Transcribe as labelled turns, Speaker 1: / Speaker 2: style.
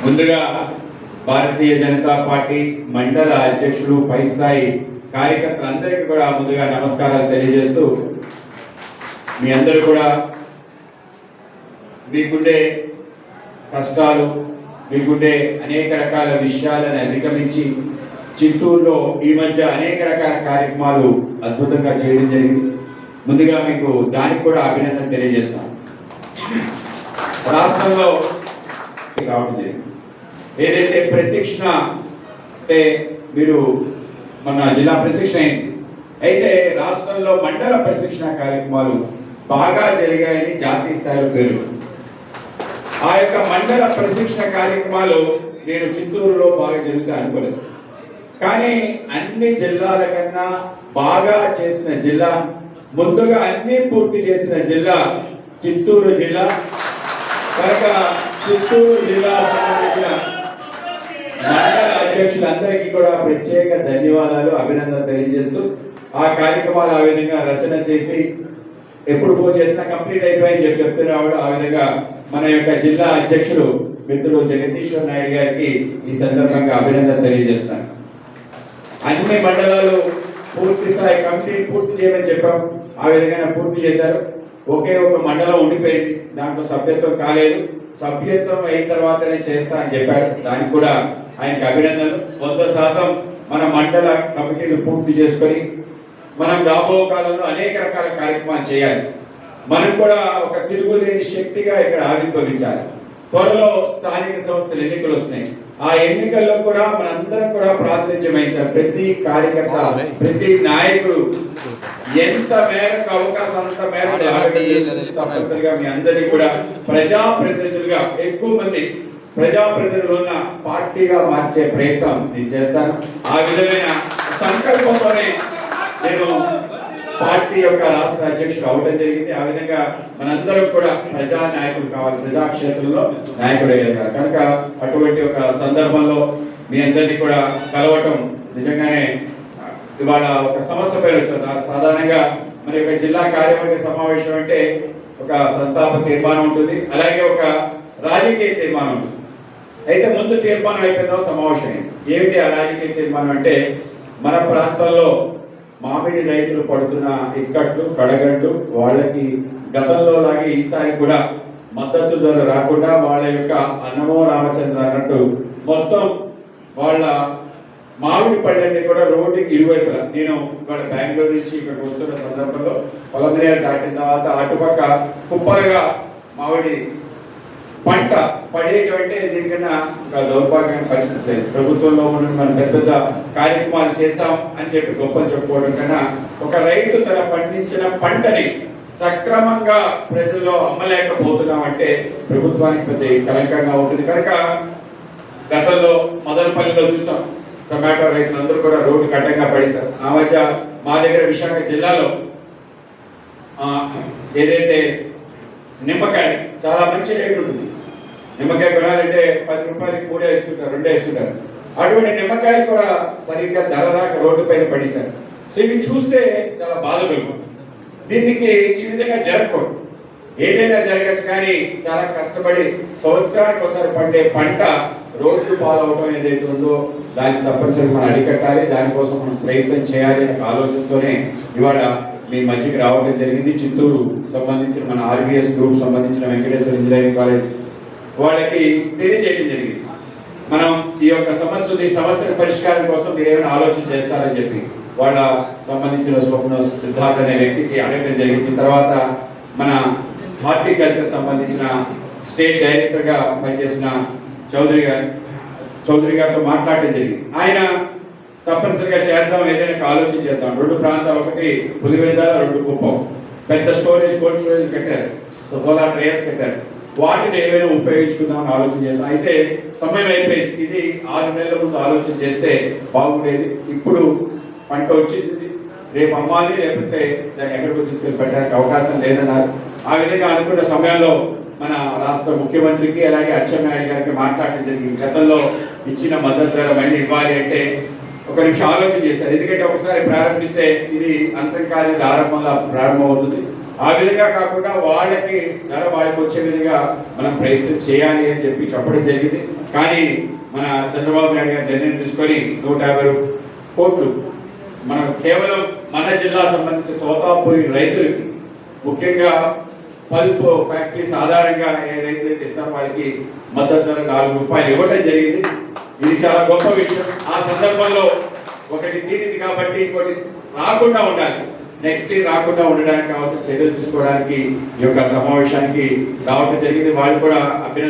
Speaker 1: ముందుగా భారతీయ జనతా పార్టీ మండల అధ్యక్షులు పై స్థాయి కార్యకర్తలందరికీ కూడా ముందుగా నమస్కారాలు తెలియజేస్తూ, మీ అందరూ కూడా మీకుండే కష్టాలు, మీకుండే అనేక రకాల విషయాలను అధిగమించి చిత్తూరులో ఈ మధ్య అనేక రకాల కార్యక్రమాలు అద్భుతంగా చేయడం జరిగింది. ముందుగా మీకు దానికి కూడా అభినందన తెలియజేస్తాం. రాష్ట్రంలో రావడం జరిగింది. ఏదైతే ప్రశిక్షణ అంటే మీరు మన జిల్లా ప్రశిక్షణ అయింది, అయితే రాష్ట్రంలో మండల ప్రశిక్షణ కార్యక్రమాలు బాగా జరిగాయని జాతీయ స్థాయిలో పేరు. ఆ యొక్క మండల ప్రశిక్షణ కార్యక్రమాలు నేను చిత్తూరులో బాగా జరుగుతాయి అనుకోలేదు, కానీ అన్ని జిల్లాల కన్నా బాగా చేసిన జిల్లా, ముందుగా అన్ని పూర్తి చేసిన జిల్లా చిత్తూరు జిల్లా. కనుక చిత్తూరు జిల్లా సంబంధించిన మండల అధ్యక్షులందరికీ కూడా ప్రత్యేక ధన్యవాదాలు, అభినందన తెలియజేస్తూ, ఆ కార్యక్రమాలు ఆ విధంగా రచన చేసి ఎప్పుడు ఫోన్ చేసినా కంప్లీట్ అయిపోయింది చెప్తున్నాడు. ఆ విధంగా మన యొక్క జిల్లా అధ్యక్షుడు మిత్రులు జగదీశ్వర్ నాయుడు గారికి ఈ సందర్భంగా అభినందన తెలియజేస్తున్నాను. అన్ని మండలాలు పూర్తి స్థాయి కమిటీ పూర్తి చేయమని చెప్పాం, ఆ విధంగా పూర్తి చేశారు. ఒకే ఒక మండలం ఉండిపోయింది, దాంట్లో సభ్యత్వం కాలేదు. సభ్యత్వం అయిన తర్వాతనే చేస్తా అని చెప్పాడు, దానికి కూడా ఆయనకు అభినందనలు. 100% మన మండల కమిటీలు పూర్తి చేసుకొని మనం రాబో కాలంలో అనేక రకాల కార్యక్రమాలు చేయాలి. మనం కూడా ఒక తిరుగులేని శక్తిగా ఇక్కడ ఆవిర్భవించాలి. త్వరలో స్థానిక సంస్థల ఎన్నికలు వస్తున్నాయి. ఆ ఎన్నికల్లో కూడా మనందరం కూడా ప్రాతినిధ్యం వహించాలి. ప్రతి కార్యకర్త, ప్రతి నాయకుడు ఎంత మేరకు అవకాశం అంత మేరకు తప్పనిసరిగా మీ అందరినీ కూడా ప్రజాప్రతినిధులుగా, ఎక్కువ మంది ప్రజాప్రతినిధులు ఉన్న పార్టీగా మార్చే ప్రయత్నం నేను చేస్తాను. ఆ విధమైన సంకల్పంతోనే నేను పార్టీ యొక్క రాష్ట్ర అధ్యక్షుడు అవడం జరిగింది. ఆ విధంగా మనందరం కూడా ప్రజా నాయకుడు కావాలి, ప్రజాక్షేత్రంలో నాయకుడు అయ్యారు. కనుక అటువంటి ఒక సందర్భంలో మీ అందరినీ కూడా కలవటం నిజంగానే ఇవాళ ఒక సమస్య పైన వచ్చింది. సాధారణంగా మన యొక్క జిల్లా కార్యవర్గ సమావేశం అంటే ఒక సంతాప తీర్మానం ఉంటుంది, అలాగే ఒక రాజకీయ తీర్మానం ఉంటుంది. అయితే ముందు తీర్మానం అయిపోయిందో సమావేశం అయింది. ఏమిటి ఆ రాజకీయ తీర్మానం అంటే, మన ప్రాంతంలో మామిడి రైతులు పడుతున్న ఇక్కట్లు, కడగండ్లు, వాళ్ళకి గతంలో లాగే ఈసారి కూడా మద్దతు ధర రాకుండా వాళ్ళ యొక్క అన్నమో రామచంద్ర అన్నట్టు మొత్తం వాళ్ళ మామిడి పళ్ళని కూడా రోడ్డుకి ఇరువైపులా, నేను ఇవాళ బెంగళూరు నుంచి ఇక్కడికి వస్తున్న సందర్భంలో పొలంనేరు దాటిన తర్వాత అటుపక్క కుప్పలుగా మామిడి పంట పడేటువంటి దీనికన్నా ఒక దౌర్భాగ్యమైన పరిస్థితి లేదు. ప్రభుత్వంలో మనం పెద్ద పెద్ద కార్యక్రమాలు చేశాం అని చెప్పి గొప్పలు చెప్పుకోవడం కన్నా, ఒక రైతు తన పండించిన పంటని సక్రమంగా ప్రజల్లో అమ్మలేకపోతున్నాం అంటే ప్రభుత్వానికి పెద్ద కలంకంగా ఉంటుంది. కనుక గతంలో మదనపల్లిలో చూసాం, టొమాటో రైతులందరూ కూడా రోడ్డు కట్టంగా పడేశారు. ఆ మధ్య మా దగ్గర విశాఖ జిల్లాలో ఏదైతే నిమ్మకాయ చాలా మంచి రేటు ఉంటుంది. నిమ్మకాయ కొనాలంటే 10 రూపాయలకి 3 ఇస్తుంటారు, 2 ఇస్తుంటారు. అటువంటి నిమ్మకాయలు కూడా సరిగ్గా ధర రాక రోడ్డు పైన పడేశారు. సో ఇవి చూస్తే చాలా బాధ కలుగుతుంది. దీనికి ఈ విధంగా జరగకూడదు. ఏదైనా జరగచ్చు, కానీ చాలా కష్టపడి సంవత్సరానికి ఒకసారి పండే పంట రోడ్డు పాలవటం ఏదైతే ఉందో దాన్ని తప్పనిసరిగా మనం అరికట్టాలి. దానికోసం మనం ప్రయత్నం చేయాలి అనే ఆలోచనతోనే ఇవాళ మీ మధ్యకి రావడం జరిగింది. చిత్తూరు సంబంధించిన మన ఆర్బీఎస్ గ్రూప్ సంబంధించిన వెంకటేశ్వర ఇంజనీరింగ్ కాలేజ్ వాళ్ళకి తెలియజేయడం జరిగింది. మనం ఈ యొక్క సమస్యల పరిష్కారం కోసం మీరు ఏమైనా ఆలోచన చేస్తారని చెప్పి వాళ్ళ సంబంధించిన స్వప్న సిద్ధార్థ అనే వ్యక్తికి అడగడం జరిగింది. తర్వాత మన హార్టికల్చర్ సంబంధించిన స్టేట్ డైరెక్టర్గా పనిచేసిన చౌదరి గారితో మాట్లాడడం జరిగింది. ఆయన తప్పనిసరిగా చేద్దాం, ఏదైనా ఆలోచన చేద్దాం. 2 ప్రాంతాలు, ఒకటి పులివెందుల, 2 కుప్పం, పెద్ద స్టోరేజ్, కోల్డ్ స్టోరేజ్ కట్టారు, సోలార్ ట్రేయర్స్ కట్టారు. వాటిని ఏమైనా ఉపయోగించుకుందామని ఆలోచన చేస్తాం. అయితే సమయం అయిపోయింది. ఇది 6 నెలల ముందు ఆలోచన చేస్తే బాగుండేది. ఇప్పుడు పంట వచ్చేసింది, రేపు అమ్మాలి, లేకపోతే దాన్ని ఎక్కడికో తీసుకెళ్ళి పెట్టడానికి అవకాశం లేదన్నారు. ఆ విధంగా అనుకున్న సమయంలో మన రాష్ట్ర ముఖ్యమంత్రికి అలాగే అచ్చెన్నాయుడు గారికి మాట్లాడటం జరిగింది. గతంలో ఇచ్చిన మద్దతు ధర మళ్ళీ ఇవ్వాలి అంటే ఒక నిమిషం ఆలోచన చేశారు. ఎందుకంటే ఒకసారి ప్రారంభిస్తే ఇది అంతం కాలేదు, ఆరంభంగా ప్రారంభం అవుతుంది. ఆ విధంగా కాకుండా వాళ్ళకి ధర వాళ్ళకి వచ్చే విధంగా మనం ప్రయత్నం చేయాలి అని చెప్పి చెప్పడం జరిగింది. కానీ మన చంద్రబాబు నాయుడు గారు నిర్ణయం తీసుకొని 150 కోట్లు మనం కేవలం మన జిల్లా సంబంధించిన తోతాపూరి రైతులకి, ముఖ్యంగా పల్ప్ ఫ్యాక్టరీస్ ఆధారంగా ఏ రైతులైతే ఇస్తారో వాళ్ళకి మద్దతు ధర 4 రూపాయలు ఇవ్వడం జరిగింది. ఇది చాలా గొప్ప విషయం. ఆ సందర్భంలో ఒకటి తీరింది కాబట్టి ఇంకోటి రాకుండా ఉండాలి, నెక్స్ట్ ఇయర్ రాకుండా ఉండడానికి కావాల్సిన చర్యలు తీసుకోవడానికి ఈ యొక్క సమావేశానికి రావడం జరిగింది. వాళ్ళు కూడా అభినందన